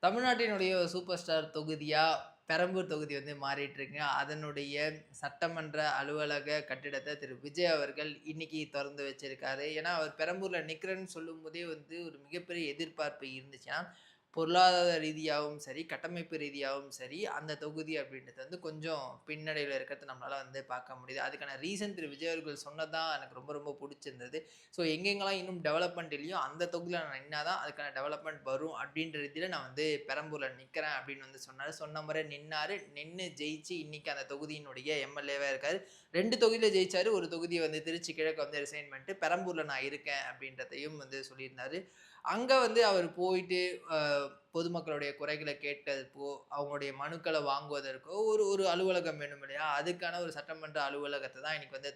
தமிழ்நாட்டினுடைய super star தொகுதியா Perambur தொகுதி வந்து மாறிட்டு இருக்குங்க. அதனுடைய சட்டமன்ற அலுவலக கட்டிடத்த திரு விஜய் அவர்கள் இன்னைக்கு தொறந்து வச்சிருக்காரு. ஏன்னா, அவர் பெரம்பூர்ல நிக்கிறேன்னு சொல்லும்போதே வந்து ஒரு மிகப்பெரிய எதிர்பார்ப்பு இருந்துச்சு. ஏன்னா, பொருளாதார ரீதியாவும் சரி, கட்டமைப்பு ரீதியாவும் சரி, அந்த தொகுதி அப்படின்றது வந்து கொஞ்சம் பின்னடைவுல இருக்கிறத நம்மளால வந்து பார்க்க முடியுது. அதுக்கான ரீசன் திரு விஜய் அவர்கள் சொன்னது தான் எனக்கு ரொம்ப ரொம்ப புடிச்சிருந்தது. ஸோ எங்கெங்கலாம் இன்னும் டெவலப்மெண்ட் இல்லையோ, அந்த தொகுதியில நான் நின்னா தான் அதுக்கான டெவலப்மெண்ட் வரும் அப்படின்ற ரீதியில நான் வந்து பெரம்பூர்ல நிக்கிறேன் அப்படின்னு வந்து சொன்னாரு. சொன்ன முறை நின்னாரு. நின்னு ஜெயிச்சு இன்னைக்கு அந்த தொகுதியினுடைய எம்.எல்.ஏவா இருக்காரு. 2 தொகுதியில ஜெயிச்சாரு. ஒரு தொகுதிய வந்து திருச்சி கிழக்கு வந்து ரிசைன் பண்ணிட்டு பெரம்பூர்ல நான் இருக்கேன் அப்படின்றதையும் வந்து சொல்லியிருந்தாரு. அங்க வந்து அவர் போயிட்டு அ பொதுமக்களுடைய குறைகள கேட்கறதுக்கோ, அவங்களுடைய மனுக்கள வாங்குவதற்கோ ஒரு ஒரு அலுவலகம் வேணும் இல்லையா? அதுக்கான ஒரு சட்டமன்ற அலுவலகத்த தான் இன்னைக்கு வந்து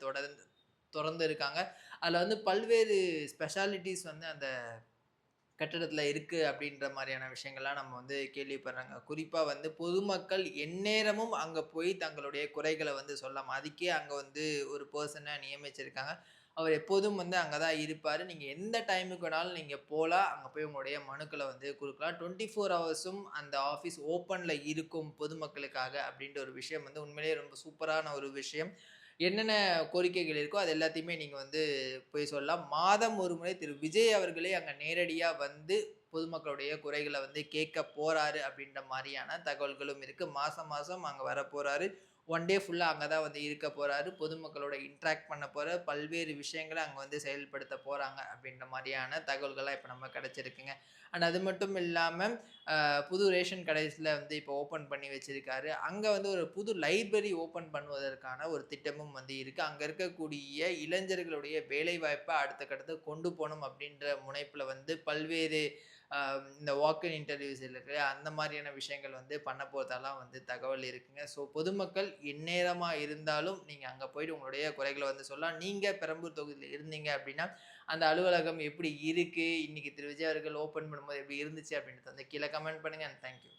தொறந்து இருக்காங்க. அதுல வந்து பல்வேறு ஸ்பெஷாலிட்டீஸ் வந்து அந்த கட்டிடத்துல இருக்கு அப்படின்ற மாரியான விஷயங்கள்லாம் நம்ம வந்து கேள்விப்படுறோங்க. குறிப்பா வந்து பொதுமக்கள் எந்நேரமும் அங்க போய் தங்களுடைய குறைகள வந்து சொல்லலாம். அதுக்கே அங்க வந்து ஒரு பெர்சன நியமிச்சிருக்காங்க. அவர் எப்போதும் வந்து அங்க தான் இருப்பாரு. நீங்க எந்த டைமுக்கு வேணாலும் நீங்க போலாம். அங்க போய் உங்களுடைய மனுக்கள வந்து குடுக்கலாம். 24 ஹவர்ஸும் அந்த ஆஃபீஸ் ஓப்பன்ல இருக்கும் பொதுமக்களுக்காக அப்படின்ற ஒரு விஷயம் வந்து உண்மையிலேயே ரொம்ப சூப்பரான ஒரு விஷயம். என்னென்ன கோரிக்கைகள் இருக்கோ, அது எல்லாத்தையுமே நீங்க வந்து போய் சொல்லலாம். மாதம் ஒரு முறை திரு விஜய் அவர்களே அங்க நேரடியா வந்து பொதுமக்களுடைய குறைகள வந்து கேட்க போறாரு அப்படின்ற மாரியான தகவல்களும் இருக்கு. மாசம் மாசம் அங்க வரப்போறாரு. ஒன் டே ஃபுல்லா அங்க தான் வந்து இருக்க போறாரு. பொதுமக்களோட இன்டராக்ட் பண்ண போறார். பல்வேறு விஷயங்கள அங்க வந்து செயல்படுத்த போறாங்க அப்படின்ற மாரியான தகவல்கள்லாம் இப்ப நமக்கு கிடைச்சிருக்குங்க. அண்ட் அது மட்டும் இல்லாம புது ரேஷன் கடைஸ்ல வந்து இப்போ ஓப்பன் பண்ணி வச்சிருக்காரு. அங்க வந்து ஒரு புது லைப்ரரி ஓப்பன் பண்ணுவதற்கான ஒரு திட்டமும் வந்து இருக்கு. அங்க இருக்கக்கூடிய இளைஞர்களுடைய வேலைவாய்ப்ப அடுத்த கட்டத்துக்கு கொண்டு போணும் அப்படின்ற முனைப்புல வந்து பல்வேறு அ இந்த வாக் இன் இன்டர்வியூஸ் இருக்கு. அந்த மாரியான விஷயங்கள் வந்து பண்ண போறதெல்லாம் வந்து தகவல் இருக்குங்க. ஸோ பொதுமக்கள் எந்நேரமா இருந்தாலும் நீங்க அங்க போயிட்டு உங்களுடைய குறைகள வந்து சொல்லலாம். நீங்க பெரம்பூர் தொகுதியில இருந்தீங்க அப்படின்னா, அந்த அலுவலகம் எப்படி இருக்கு? இன்னைக்கு திரு விஜய் அவர்கள் ஓப்பன் பண்ணும்போது எப்படி இருந்துச்சு? அப்படின்றத வந்து கீழ கமெண்ட் பண்ணுங்க. And thank you.